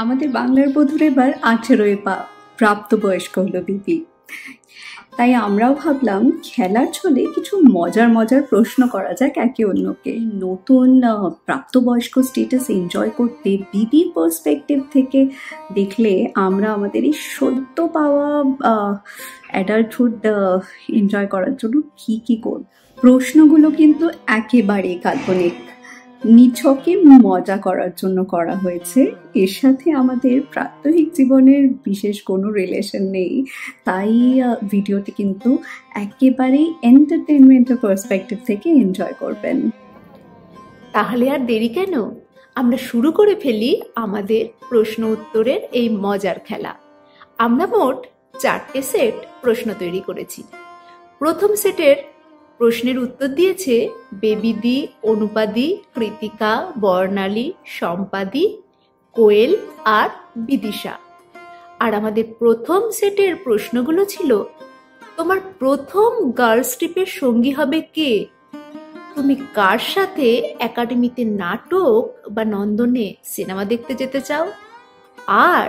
আমাদের বাংলার বধূর এবার 18 প্রাপ্তবয়স্ক হলো বিবি। তাই আমরাও ভাবলাম খেলার ছলে কিছু মজার মজার প্রশ্ন করা যাক একে অন্যকে। নতুন প্রাপ্তবয়স্ক স্টেটাস এনজয় করতে বিবির পার্সপেক্টিভ থেকে দেখলে আমরা আমাদের এই সদ্য পাওয়া অ্যাডাল্টহুড এনজয় করার জন্য কি করব। প্রশ্নগুলো কিন্তু একেবারে কাল্পনিক, নিছকে মজা করার জন্য করা হয়েছে। এর সাথে আমাদের প্রাত্যহিক জীবনের বিশেষ কোনো রিলেশন নেই, তাই ভিডিওটি কিন্তু একেবারেই এন্টারটেনমেন্টের পার্সপেক্টিভ থেকে এনজয় করবেন। তাহলে আর দেরি কেন, আমরা শুরু করে ফেলি আমাদের প্রশ্ন উত্তরের এই মজার খেলা। আমরা মোট 4টে সেট প্রশ্ন তৈরি করেছি। প্রথম সেটের প্রশ্নের উত্তর দিয়েছে বেবিদি, অনুপাদি, কৃতিকা, বর্ণালী, সম্পাদি, কোয়েল আর বিদিশা। আর আমাদের প্রথম সেটের প্রশ্নগুলো ছিল, তোমার প্রথম গার্লস ট্রিপের সঙ্গী হবে কে? তুমি কার সাথে একাডেমিতে নাটক বা নন্দনে সিনেমা দেখতে যেতে চাও? আর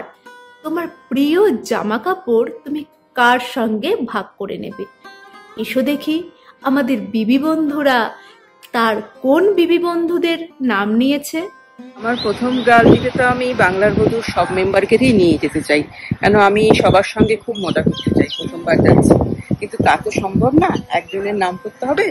তোমার প্রিয় জামা কাপড় তুমি কার সঙ্গে ভাগ করে নেবে? এসো দেখি আমাদের বিবি বন্ধুরা তার কোন বিবি বন্ধুদের নাম নিয়েছে। আমার প্রথম গার্ল ট্রিপে তো আমি বাংলার বধূর সব মেম্বারকেই নিয়ে যেতে চাই, কেন আমি সবার সঙ্গে খুব মজা করতে চাই। প্রথমবার যাচ্ছি, কিন্তু তা তো সম্ভব না, একজনের নাম করতে হবে।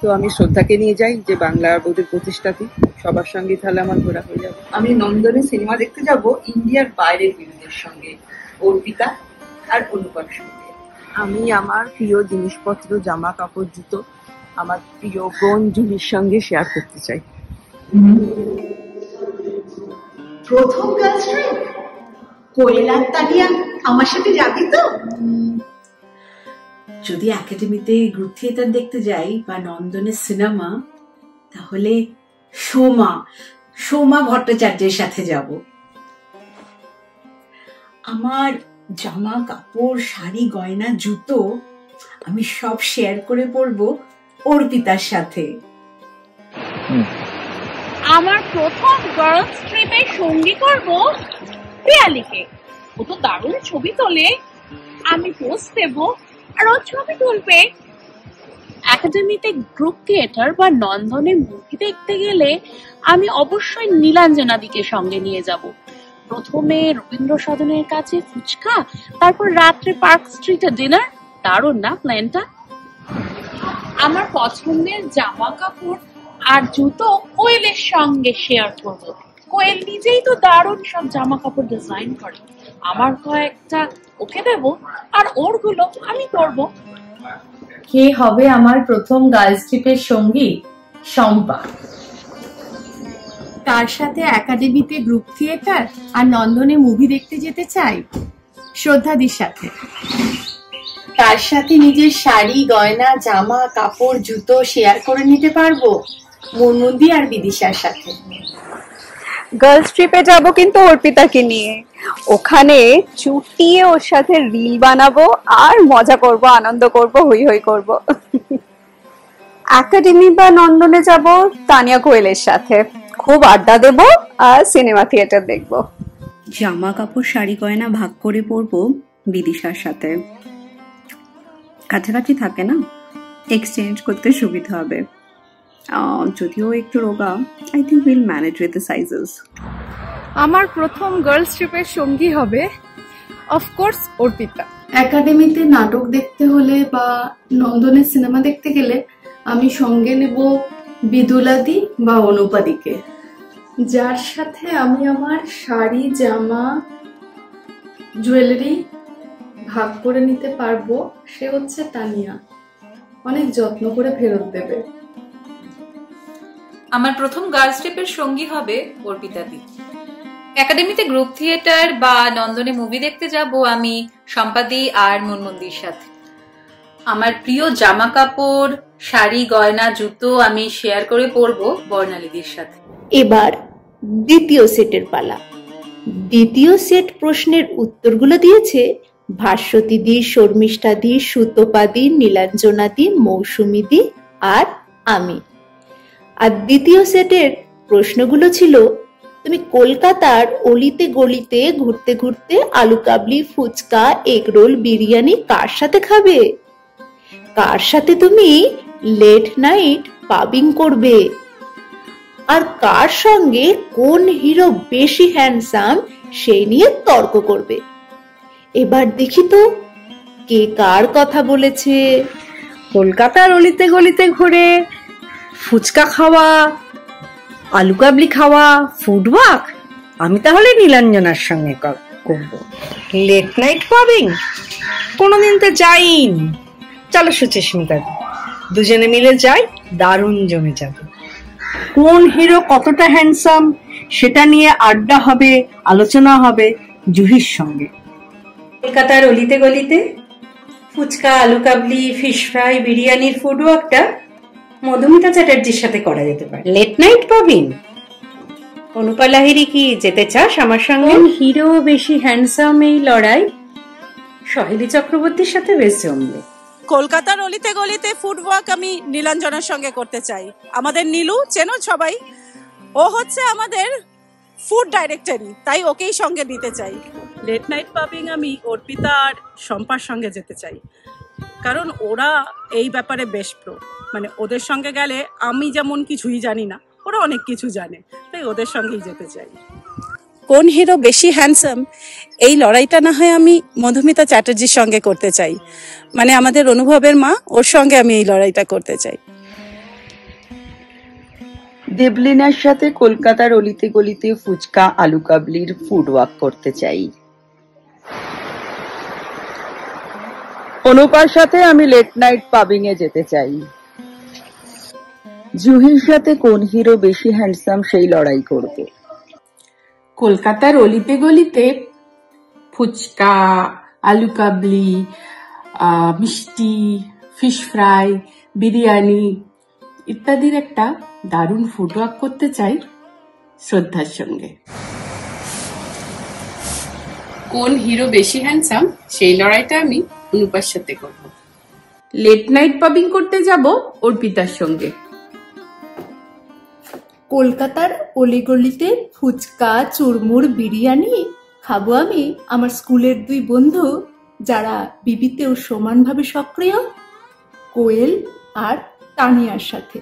তো আমি শ্রদ্ধাকে নিয়ে যাই, যে বাংলার বধূর প্রতিষ্ঠাতি। সবার সঙ্গে তাহলে আমার ঘোরা হয়ে যাবে। আমি নন্দনে সিনেমা দেখতে যাব ইন্ডিয়ার বাইরের বিবিদের সঙ্গে, অর্পিতা আর অনুপার সঙ্গে। আমি আমার প্রিয় জিনিসপত্র, জামা কাপড়, জুতো আমার প্রিয় বোন জুলির সঙ্গে শেয়ার করতে চাই। প্রথম গার্লস ট্রিপ কোয়েল আর তানিয়া আমার সাথে যাবি তো? যদি একাডেমিতে গ্রুপ থিয়েটার দেখতে যাই বা নন্দনের সিনেমা, তাহলে সোমা ভট্টাচার্যের সাথে যাব। আমার জামা কাপড়, শাড়ি, গয়না, জুতো আমি সব শেয়ার করে পরবো অর্পিতার সাথে। আমার প্রথম গার্লস ট্রিপে সঙ্গী করব পিয়ালিকে। ও তো দারুণ ছবি তোলে, আমি পোস্ট দেব আর ও ছবি তুলবে। একাডেমিতে গ্রুপ থিয়েটার বা নন্দনে মুভি দেখতে গেলে আমি অবশ্যই নীলাঞ্জনাদিকে সঙ্গে নিয়ে যাব। প্রথমে রবীন্দ্র সদনের কাছে ফুচকা, তারপর রাত্রে পার্ক স্ট্রিটে ডিনার। দারুণ না প্ল্যানটা? আমার পছন্দের জামা কাপড় আর জুতো কোয়েলের সঙ্গে শেয়ার করব। কোয়েল নিজেই তো দারুণ সব জামা কাপড় ডিজাইন করে। আমার কয়েকটা ওকে দেব আর ওরগুলো আমি পরবো। কে হবে আমার প্রথম গার্লস ট্রিপের সঙ্গী? শম্পা। তার সাথে একাডেমিতে গ্রুপ থিয়েটার আর নন্দনে মুভি দেখতে যেতে চাই শ্রদ্ধাদির সাথে। তার সাথে নিজের শাড়ি, গয়না, জামা কাপড়, জুতো শেয়ার করে নিতে পারবো মুনমুন্দি আর বিদিশার সাথে। গার্লস ট্রিপে যাব কিন্তু অর্পিতাকে নিয়ে, ওখানে চুটিয়ে ওর সাথে রিল বানাবো আর মজা করব, আনন্দ করব, হই হই করব। একাডেমি বা নন্দনে যাব তানিয়া কোয়েলের সাথে, খুব আড্ডা দেব আর সিনেমা থিয়েটার দেখব। জামা কাপড়, শাড়ি, গয়না ভাগ করে পরবো বিদিশার সাথে। কাছাকাছি থাকে না, এক্সচেঞ্জ করতে সুবিধা হবে। যদিও একটু রোগা, I think will manage with the sizes. আমার প্রথম গার্লস ট্রিপের সঙ্গী হবে অফকোর্স অর্পিতা। একাডেমিতে নাটক দেখতে হলে বা নন্দনের সিনেমা দেখতে গেলে আমি সঙ্গে নেব বিদুলাদি বা অনুপাদিকে। যার সাথে আমি আমার শাড়ি, জামা, জুয়েলারি ভাগ করে নিতে পারবো সে হচ্ছে তানিয়া, অনেক যত্ন করে ফেরত দেবে। আমার প্রথম গার্লস ট্রিপের সঙ্গী হবে অর্পিতাদি। একাডেমিতে গ্রুপ থিয়েটার বা নন্দনে মুভি দেখতে যাব আমি সম্পাদি আর মুনমুন্দির সাথে। আমার প্রিয় জামা কাপড়, শাড়ি, গয়না, জুতো আমি শেয়ার করে পরবো বর্ণালীদির সাথে। এবার দ্বিতীয় সেটের পালা। দ্বিতীয় সেট প্রশ্নের উত্তরগুলো দিয়েছে ভাস্বতীদি, শর্মিষ্ঠাদি, সুতপাদি, নীলাঞ্জনাদি, মৌসুমীদি আর আমি। আর দ্বিতীয় সেটের প্রশ্নগুলো ছিল, তুমি কলকাতার অলিতে গলিতে ঘুরতে ঘুরতে আলু কাবলি, ফুচকা, এগরোল, বিরিয়ানি কার সাথে খাবে? কার সাথে তুমি লেট নাইট পাবিং করবে? আর কার সঙ্গে কোন হিরো বেশি হ্যান্ডসাম সেই নিয়ে তর্ক করবে। এবার দেখি তো কে কার কথা বলেছে। কলকাতার অলিতে গলিতে ঘুরে ফুচকা খাওয়া, আলু কাবলি খাওয়া, ফুড ওয়াক আমি তাহলে নীলাঞ্জনার সঙ্গে করব। লেট নাইট পাবিং কোনোদিন তো যাইনি। চলো সুচিস্মিতা, দুজনে মিলে যাই, দারুণ জমে যাবে। কোন হিরো কতটা হ্যান্ডসাম সেটা নিয়ে আড্ডা হবে, আলোচনা হবে জুহির সঙ্গে। কলকাতার অলিতে গলিতে ফুচকা, আলু কাবলি, ফিশ ফ্রাই, বিরিয়ানির ফুড ওয়াকটা মধুমিতা চ্যাটার্জির সাথে করা যেতে পারে। লেট নাইট পাবিং অনুপা লাহিড়ী, কি যেতে চাস আমার সঙ্গে? হিরো বেশি হ্যান্ডসাম এই লড়াই সহেলী চক্রবর্তীর সাথে বেশ জমবে। কলকাতার অলিতে গলিতে ফুড ওয়াক আমি নীলাঞ্জনার সঙ্গে করতে চাই। আমাদের নীলু চেনো সবাই, ও হচ্ছে আমাদের ফুড ডাইরেক্টরি, তাই ওকেই সঙ্গে নিতে চাই। লেট নাইট পাবিং আমি অর্পিতা আর শম্পার সঙ্গে যেতে চাই, কারণ ওরা এই ব্যাপারে বেশ প্রো। মানে ওদের সঙ্গে গেলে আমি যেমন কিছুই জানি না, ওরা অনেক কিছু জানে, তাই ওদের সঙ্গেই যেতে চাই। কোন হিরো বেশি হ্যান্ডসাম এই লড়াইটা না হয় আমি মধুমিতা চ্যাটার্জির সঙ্গে করতে চাই, মানে আমাদের অনুভবের মা, ওর সঙ্গে আমি এই লড়াইটা করতে চাই। দেবলিনার সাথে কলকাতার অলিতে গলিতে ফুচকা, আলু কাবলির ফুড ওয়াক করতে চাই। অনুপার সাথে আমি লেট নাইট পাবিং এ যেতে চাই। জুহির সাথে কোন হিরো বেশি হ্যান্ডসাম সেই লড়াই করব। কলকাতার অলিতে গলিতে ফুচকা, আলু কাবলি, মিষ্টি, ফিশ ফ্রাই, বিরিয়ানি ইত্যাদির একটা দারুণ ফুড ওয়াক করতে চাই শ্রদ্ধার সঙ্গে। কোন হিরো বেশি হ্যান্ডসাম সেই লড়াইটা আমি অনুপার সাথে করব। লেট নাইট পাবিং করতে যাব অর্পিতার সঙ্গে। কলকাতার অলিগলিতে ফুচকা, চুরমুর, বিরিয়ানি খাবো আমি আমার স্কুলের দুই বন্ধু যারা বিবিতেও সমানভাবে সক্রিয়, কোয়েল আর তানিয়ার সাথে।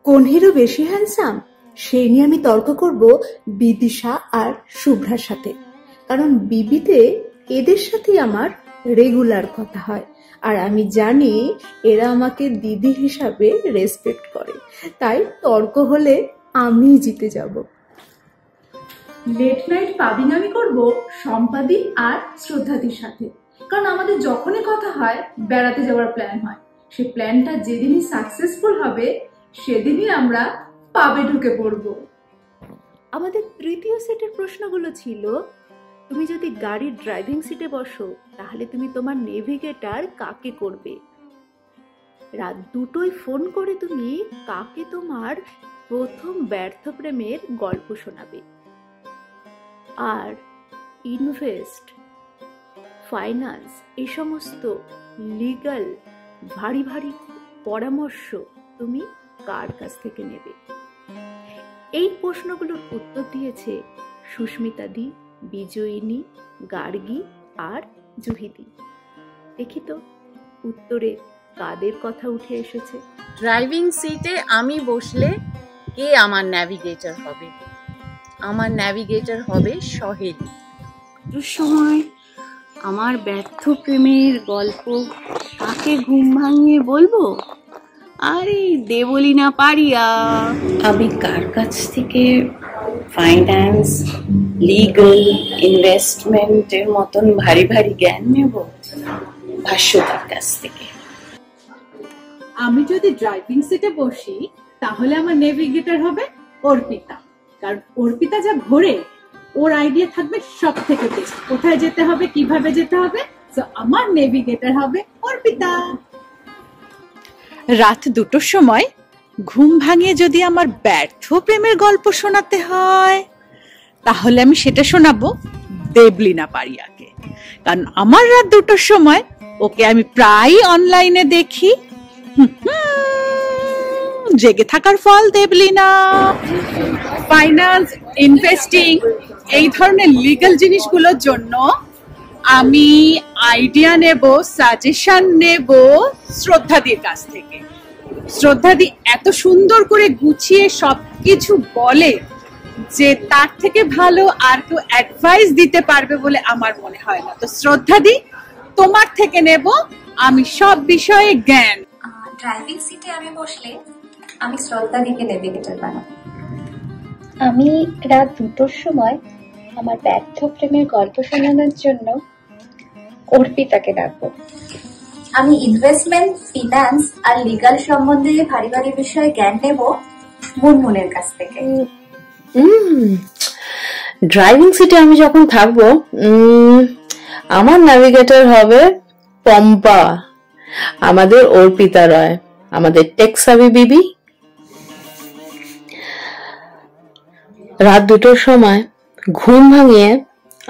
কোন হিরো বেশি হ্যান্ডসাম সেই নিয়ে আমি তর্ক করব বিদিশা আর শুভ্রার সাথে, কারণ বিবিতে এদের সাথে আমার রেগুলার কথা হয় আর আমি জানি এরা আমাকে দিদি হিসাবে রেসপেক্ট করে, তাই তর্ক হলে আমি জিতে যাব। লেট নাইট পাবিং আমি করব সম্পাদি আর শ্রদ্ধাদির সাথে, কারণ আমাদের যখনই কথা হয় বেড়াতে যাওয়ার প্ল্যান হয়, সেই প্ল্যানটা যেদিনই সাকসেসফুল হবে সেদিনই আমরা পাবে ঢুকে পড়ব। আমাদের তৃতীয় সেটের প্রশ্নগুলো ছিল, তুমি যদি গাড়ির ড্রাইভিং সিটে বসো তাহলে তুমি তোমার নেভিগেটর কাকে করবে? রাত 2টোয় ফোন করে তুমি কাকে তোমার প্রথম ব্যর্থ প্রেমের গল্প শোনাবে? আর ইনভেস্ট, ফাইন্যান্স এই সমস্ত লিগ্যাল ভারী ভারী পরামর্শ তুমি কার কাছ থেকে নেবে? এই প্রশ্নগুলোর উত্তর দিয়েছে সুস্মিতা দি, বিজয়িনী, গার্গী আর জুহিদি। দেখি তো উত্তরে কাদের কথা উঠে এসেছে। ড্রাইভিং সিটে আমি বসলে কে আমার ন্যাভিগেটর হবে? আমার ন্যাভিগেটর হবে সহেলী। সময় আমার ব্যর্থ প্রেমের গল্প কাকে ঘুম ভাঙিয়ে বলবো? আরে দেবলীনা পারিয়া। আমি কার কাছ থেকে ফাইন্যান্স, লিগ্যাল, ইনভেস্টমেন্টের মতন ভারী ভারী জ্ঞান নেব? ভাষ্যকার কাছ থেকে। আমি যদি ড্রাইভিং সিটে বসি তাহলে আমার নেভিগেটর হবে অর্পিতা, কারণ অর্পিতা যা ঘোরে ওর আইডিয়া থাকবে সব থেকে বেস্ট, কোথায় যেতে হবে, কিভাবে যেতে হবে। তো আমার নেভিগেটর হবে অর্পিতা। রাত 2টোর সময় ঘুম ভাঙিয়ে যদি আমার ব্যর্থ প্রেমের গল্প শোনাতে হয় তাহলে আমি সেটা শোনাবো দেবলীনা পারিয়াকে, কারণ আমার রাত 2টোর সময় ওকে আমি প্রায় অনলাইনে দেখি। জেগে থাকার ফল দেবলিনা। ফাইন্যান্স, ইনভেস্টিং এই ধরনের লিগ্যাল জিনিসগুলোর জন্য আমি আইডিয়া নেব, সাজেশন নেব শ্রদ্ধাদির কাছ থেকে। শ্রদ্ধাদি এত সুন্দর করে গুছিয়ে সবকিছু বলে যে তার থেকে ভালো আর কেউ অ্যাডভাইস দিতে পারবে বলে আমার মনে হয় না। তো শ্রদ্ধাদি, তোমার থেকে নেব আমি সব বিষয়ে জ্ঞান। ড্রাইভিং সিটে আমি বসলে আমি শ্রদ্ধাদিকে নেভিগেটর বানাবো। আমি রাত 2টোর সময় আমার ব্যর্থ প্রেমের গল্প শোনানোর জন্য অর্পিতাকে ডাকবো। আমি ইনভেস্টমেন্ট, ফিনান্স আর লিগাল সম্বন্ধে ভারী ভারী বিষয়ে জ্ঞান নেব মুনমুনের কাছ থেকে। ড্রাইভিং সিটে আমি যখন থাকবো আমার নেভিগেটর হবে পম্পা, আমাদের অর্পিতা রয়, আমাদের টেকসাভি বিবি। রাত 2টোর সময় ঘুম ভাঙিয়ে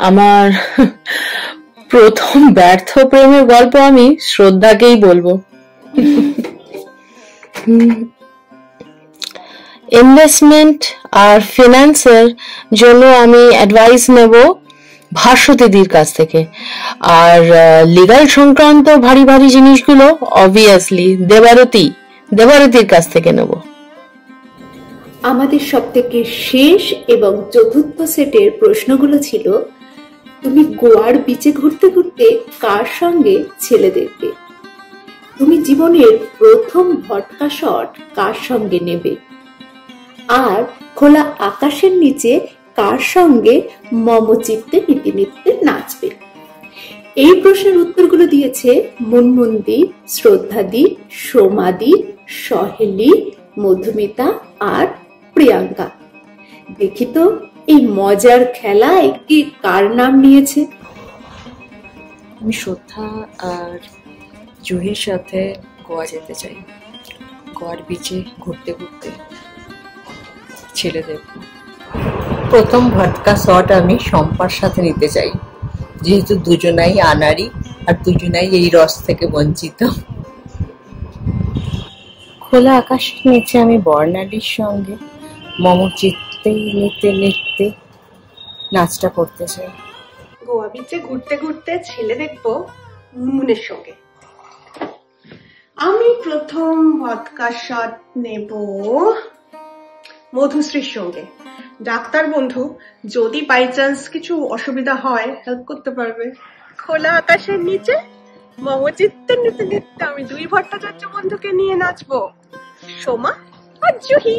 আমার প্রথম ব্যর্থ প্রেমের গল্প আমি শ্রদ্ধাকেই বলবো। ইনভেস্টমেন্ট আর ফিনান্সের জন্য আমি অ্যাডভাইস নেব ভাস্বতীদির কাছ থেকে, আর লিগাল সংক্রান্ত ভারী ভারী জিনিসগুলো অবভিয়াসলি দেবারতীর কাছ থেকে নেব। আমাদের সবথেকে শেষ এবং চতুর্থ সেটের প্রশ্নগুলো ছিল, তুমি গোয়ার বিচে ঘুরতে ঘুরতে কার সঙ্গে ছেলে দেখবে? তুমি জীবনের প্রথম ভটকা শট কার সঙ্গে নেবে? আর খোলা আকাশের নিচে কার সঙ্গে মমচিত্তে নীতিনিত্যে নাচবে? এই প্রশ্নের উত্তরগুলো দিয়েছে মুনমুনদি, শ্রদ্ধাদি, সোমাদি, সহেলি, মধুমিতা আর প্রিয়াঙ্কা। দেখি তো এই মজার খেলায় কি কার নাম নিয়েছে। আমি শ্রদ্ধা আর জুহির সাথে গোয়া যেতে চাই। গোয়ার বিচে ঘুরতে ঘুরতে ছেলে দেখব। প্রথম ভটকা শট আমি শম্পার সাথে নিতে চাই, যেহেতু দুজনাই আনাড়ি আর দুজনাই এই রস থেকে বঞ্চিত। খোলা আকাশের নিচে আমি বর্ণালীর সঙ্গে মমচিত্তে নিতে নিতে নাচটা করতে চাই। গোয়া বিচে ঘুরতে ঘুরতে ছেলে দেখবো মুনমুনের সঙ্গে। আমি প্রথম ভদকা শট নেব মধুশ্রীর সঙ্গে। ডাক্তার বন্ধু, যদি বাই চান্স কিছু অসুবিধা হয় হেল্প করতে পারবে। খোলা আকাশের নিচে মমচিত্তে নিতে নিতে আমি 2 ভট্টাচার্য বন্ধুকে নিয়ে নাচবো, সোমা আর জুহি।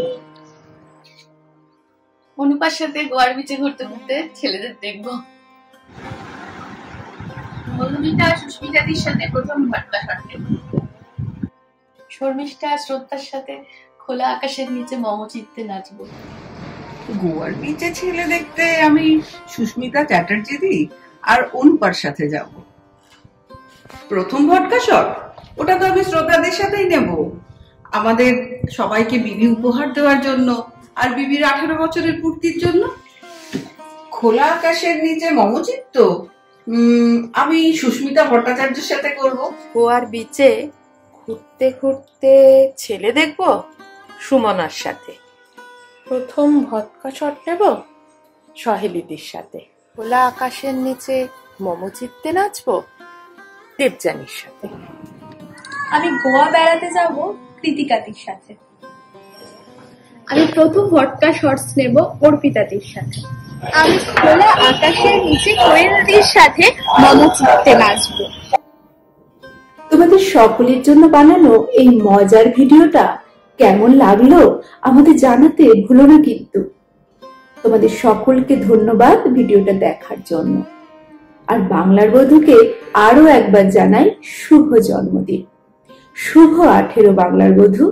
অনুপার সাথে গোয়ার বিচে ঘুরতে ঘুরতে ছেলেদের দেখবো। মধুমিতা সুস্মিতাদির সাথে প্রথম ভটকা শট নেব। শর্মিষ্ঠা শ্রদ্ধার সাথে খোলা আকাশের নিচে মমচিত্তে নাচবো। গোয়ার বিচে ছেলে দেখতে আমি সুস্মিতা চ্যাটার্জি আর অনুপার সাথে যাব। প্রথম ভটকা শট ওটা তো আমি শ্রদ্ধাদের সাথেই নেব, আমাদের সবাইকে বিবি উপহার দেওয়ার জন্য আর বিবির 18 বছরের পূর্তির জন্য। খোলা আকাশের নিচে মমচিত্ত আমি সুস্মিতা ভট্টাচার্যের সাথে করব। গোয়ার বিচে ঘুরতে ঘুরতে ছেলে দেখবো সুমনার সাথে। প্রথম ভটকা শট নেব সহেলিদির সাথে। খোলা আকাশের নিচে মমচিত্তে নাচবো দেবযানীর সাথে। আমি গোয়া বেড়াতে যাব কৃতিকাদির সাথে। আমি প্রথম ভটকা শর্টস নেব অর্পিতাদির সাথে। আমি খোলা আকাশের নিচে কোয়েলদির সাথে মমচিত্তে নাচবো। তোমাদের সকলের জন্য বানানো এই মজার ভিডিওটা কেমন লাগলো আমাদের জানাতে ভুলো না কিন্তু। তোমাদের সকলকে ধন্যবাদ ভিডিওটা দেখার জন্য। আর বাংলার বধূকে আরো একবার জানাই শুভ জন্মদিন। শুভ 18 বাংলার বধূ।